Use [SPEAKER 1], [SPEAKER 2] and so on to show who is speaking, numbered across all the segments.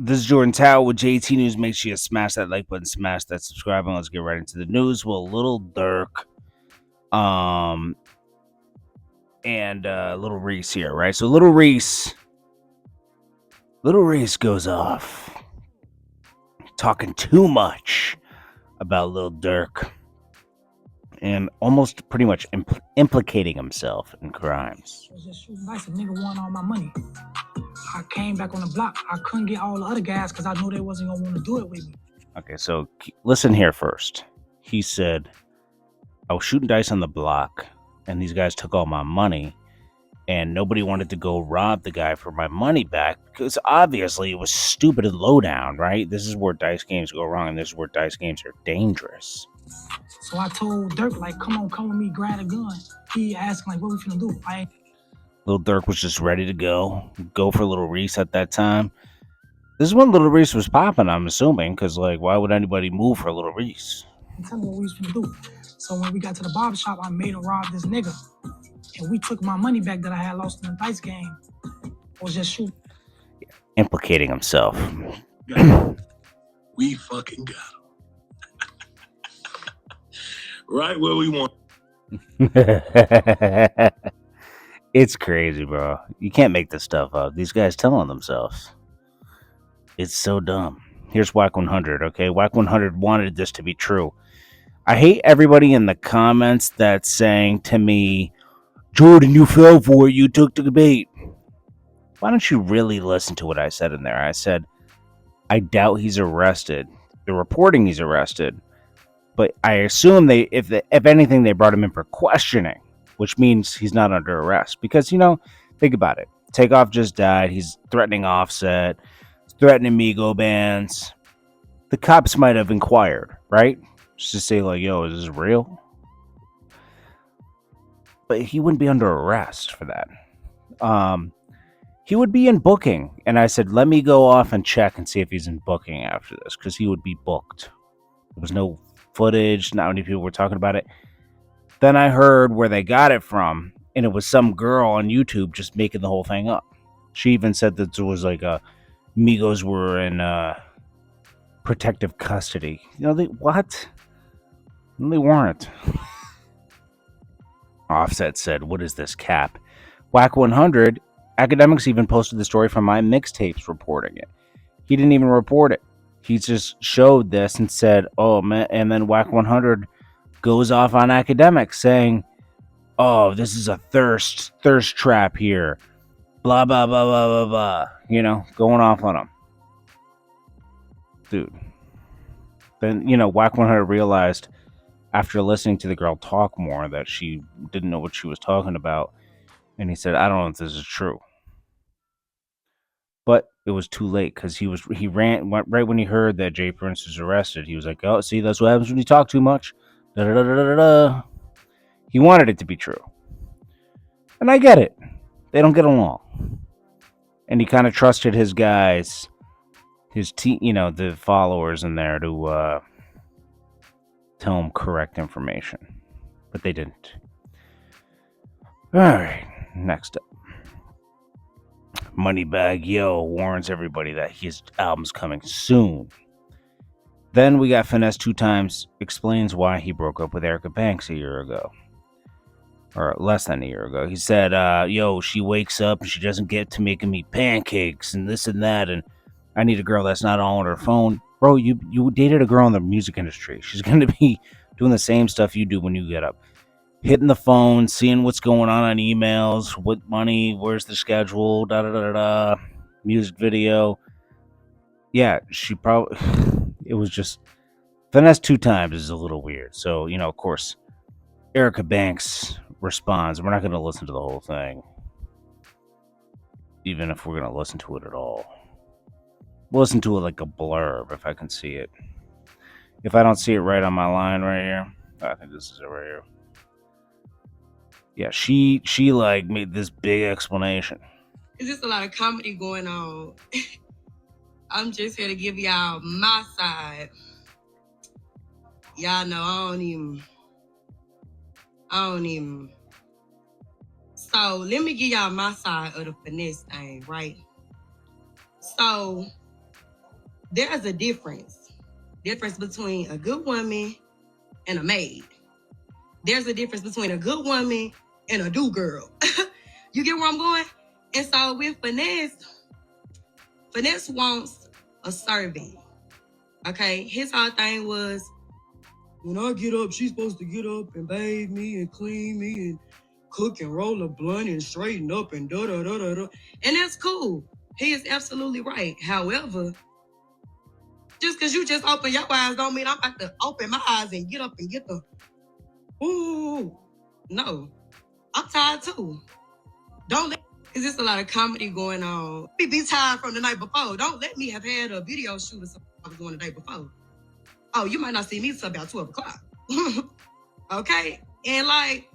[SPEAKER 1] This is Jordan Tower with JT News. Make sure you smash that like button, smash that subscribe button. Let's get right into the news. Well, Lil Durk, and Lil Reese here, right? So Lil Reese goes off talking too much about Lil Durk and almost pretty much implicating himself in crimes.
[SPEAKER 2] I was just shooting dice. A nigga won all my money. I came back on the block. I couldn't get all the other guys because I knew they wasn't gonna want to do it with me.
[SPEAKER 1] Okay, so listen here first. He said, I was shooting dice on the block, and these guys took all my money, and nobody wanted to go rob the guy for my money back because obviously it was stupid and low down, right? This is where dice games go wrong, and this is where dice games are dangerous.
[SPEAKER 2] So I told Durk, like, come with me, grab a gun. He asked, like, what we finna do?
[SPEAKER 1] Lil Durk was just ready to go for Lil Reese at that time. This is when Lil Reese was popping, I'm assuming, because, like, why would anybody move for Lil Reese?
[SPEAKER 2] Tell me what we was finna do. So when we got to the barber shop, I made him rob this nigga. And we took my money back that I had lost in the dice game. I was just shooting.
[SPEAKER 1] Implicating himself.
[SPEAKER 3] We fucking got him. Right where we want.
[SPEAKER 1] It's crazy, bro. You can't make this stuff up. These guys telling themselves. It's so dumb. Here's Wack 100, okay? Wack 100 wanted this to be true. I hate everybody in the comments that's saying to me, Jordan, you fell for it. You took the bait. Why don't you really listen to what I said in there? I said, I doubt he's arrested. They're reporting he's arrested. But I assume if anything, they brought him in for questioning, which means he's not under arrest. Because, think about it. Takeoff just died. He's threatening Offset. He's threatening Migo bands. The cops might have inquired, right? Just to say, like, yo, is this real? But he wouldn't be under arrest for that. He would be in booking. And I said, let me go off and check and see if he's in booking after this. Because he would be booked. There was no footage, not many people were talking about it. Then I heard where they got it from, and it was some girl on YouTube just making the whole thing up. She even said that it was like Migos were in protective custody. What? They weren't. Offset said, what is this cap? Wack 100, Akademiks even posted the story from my mixtapes reporting it. He didn't even report it. He just showed this and said, oh, man. And then Wack 100 goes off on Akademiks saying, oh, this is a thirst trap here. Blah, blah, blah, blah, blah, blah. Going off on him. Dude. Then, Wack 100 realized after listening to the girl talk more that she didn't know what she was talking about. And he said, I don't know if this is true. But it was too late because he ran right when he heard that Jay Prince was arrested. He was like, "Oh, see, that's what happens when you talk too much." Da, da, da, da, da, da. He wanted it to be true, and I get it. They don't get along, and he kind of trusted his guys, his team, the followers in there to tell him correct information, but they didn't. All right, next up. Moneybagg Yo warns everybody that his album's coming soon. Then we got Finesse Two Times explains why he broke up with Akademiks a year ago. Or less than a year ago. He said, she wakes up and she doesn't get to making me pancakes and this and that, and I need a girl that's not all on her phone. Bro, you dated a girl in the music industry. She's going to be doing the same stuff you do when you get up. Hitting the phone, seeing what's going on emails, what money, where's the schedule, da-da-da-da, music video. Yeah, she probably... It was just... Finesse Two Times is a little weird. So, of course, Erica Banks responds. We're not going to listen to the whole thing. Even if we're going to listen to it at all. We'll listen to it like a blurb if I can see it. If I don't see it right on my line right here. I think this is it right here. Yeah, she like made this big explanation.
[SPEAKER 4] There's just a lot of comedy going on. I'm just here to give y'all my side. Y'all know I don't even. So let me give y'all my side of the finesse thing, right? So there's a difference between a good woman and a maid. There's a difference between a good woman and a do girl. You get where I'm going? And so with Finesse wants a servant. Okay, his whole thing was, when I get up, she's supposed to get up and bathe me and clean me and cook and roll a blunt and straighten up and da da da da da. And that's cool. He is absolutely right. However, just because you just open your eyes don't mean I'm about to open my eyes and get up and get the, ooh. No, I'm tired too. Don't let, because there's a lot of comedy going on. Be tired from the night before. Don't let me have had a video shoot or something I was doing the day before. Oh, you might not see me until about 12 o'clock. Okay? And like,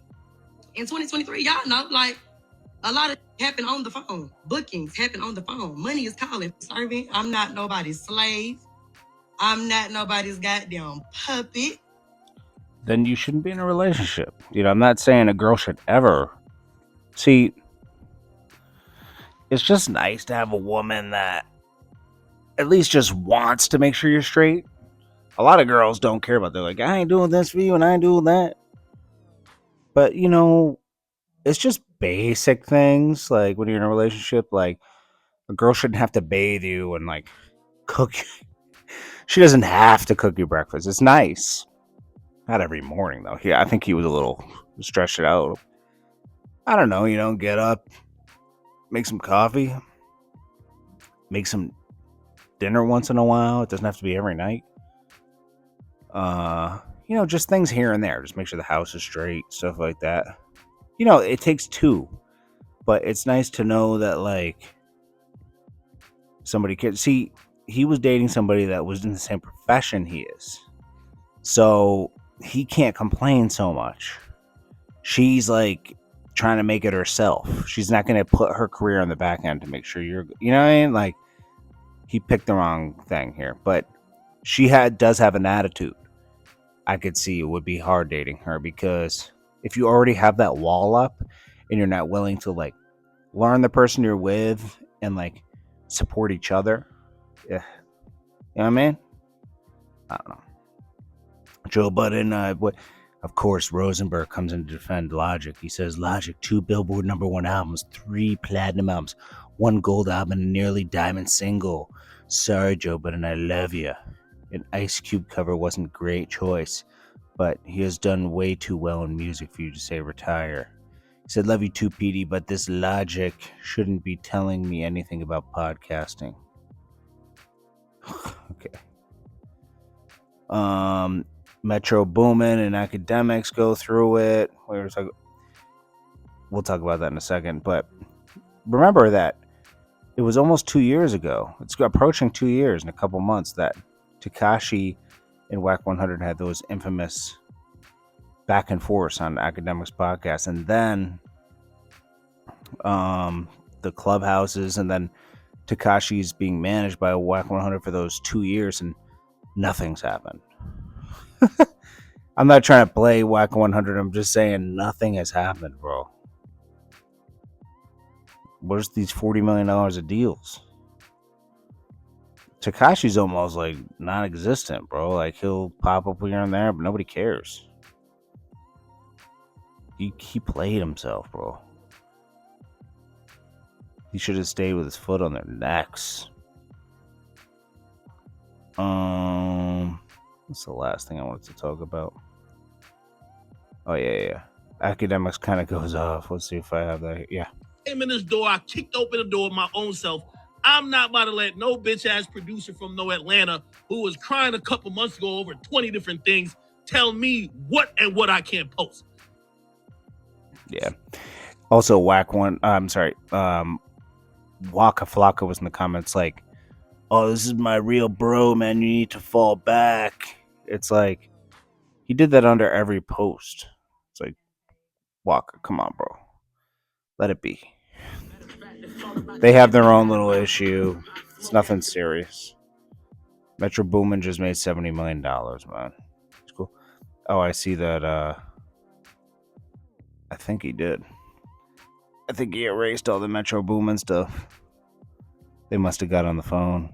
[SPEAKER 4] in 2023, y'all know, like, a lot of happen on the phone. Bookings happen on the phone. Money is calling. Serving, I'm not nobody's slave. I'm not nobody's goddamn puppet.
[SPEAKER 1] Then you shouldn't be in a relationship. You know, I'm not saying a girl should ever. See, it's just nice to have a woman that at least just wants to make sure you're straight. A lot of girls don't care about that. They're like, I ain't doing this for you and I ain't doing that. But, you know, it's just basic things. Like when you're in a relationship, like a girl shouldn't have to bathe you and like cook. She doesn't have to cook you breakfast. It's nice. Not every morning, though. Yeah, I think he was a little stretched it out. I don't know, you know, get up, make some coffee, make some dinner once in a while. It doesn't have to be every night. You know, just things here and there. Just make sure the house is straight, stuff like that. You know, it takes two, but it's nice to know that, like, somebody could see he was dating somebody that was in the same profession he is. So he can't complain so much. She's like trying to make it herself. She's not going to put her career on the back end to make sure you're, you know what I mean? Like, he picked the wrong thing here, but she does have an attitude. I could see it would be hard dating her because if you already have that wall up and you're not willing to like learn the person you're with and like support each other, yeah, you know what I mean? I don't know. Joe Budden, of course, Rosenberg comes in to defend Logic. He says, Logic, 2 Billboard #1 albums, 3 platinum albums, 1 gold album, and nearly diamond single. Sorry, Joe Budden, I love you. An Ice Cube cover wasn't a great choice, but he has done way too well in music for you to say retire. He said, love you too, Petey, but this Logic shouldn't be telling me anything about podcasting. Okay. Metro Boomin and Akademiks go through it. We'll talk about that in a second, but remember that it was almost 2 years ago. It's approaching 2 years in a couple months that Takashi and Wack 100 had those infamous back and forth on Akademiks podcast, and then the clubhouses, and then Takashi's being managed by Wack 100 for those 2 years, and nothing's happened. I'm not trying to play Wack 100. I'm just saying nothing has happened, bro. Where's these $40 million of deals? Takashi's almost like non-existent, bro. Like he'll pop up here and there, but nobody cares. He played himself, bro. He should have stayed with his foot on their necks. What's the last thing I wanted to talk about? Oh yeah. Akademiks kind of goes off. Let's see if I have that. Yeah.
[SPEAKER 3] Came in this door, I kicked open the door my own self. I'm not about to let no bitch ass producer from no Atlanta who was crying a couple months ago over 20 different things tell me what I can't post.
[SPEAKER 1] Yeah. Also, Waka Flocka was in the comments like, oh, this is my real bro, man. You need to fall back. It's like, he did that under every post. It's like, Waka, come on, bro. Let it be. They have their own little issue. It's nothing serious. Metro Boomin just made $70 million, man. It's cool. Oh, I see that. I think he did. I think he erased all the Metro Boomin stuff. They must have got on the phone.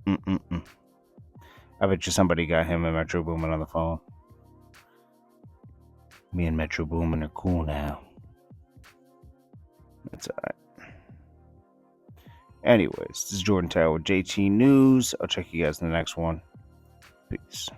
[SPEAKER 1] I bet you somebody got him and Metro Boomin on the phone. Me and Metro Boomin are cool now. That's alright. Anyways, this is Jordan Tower with JT News. I'll check you guys in the next one. Peace.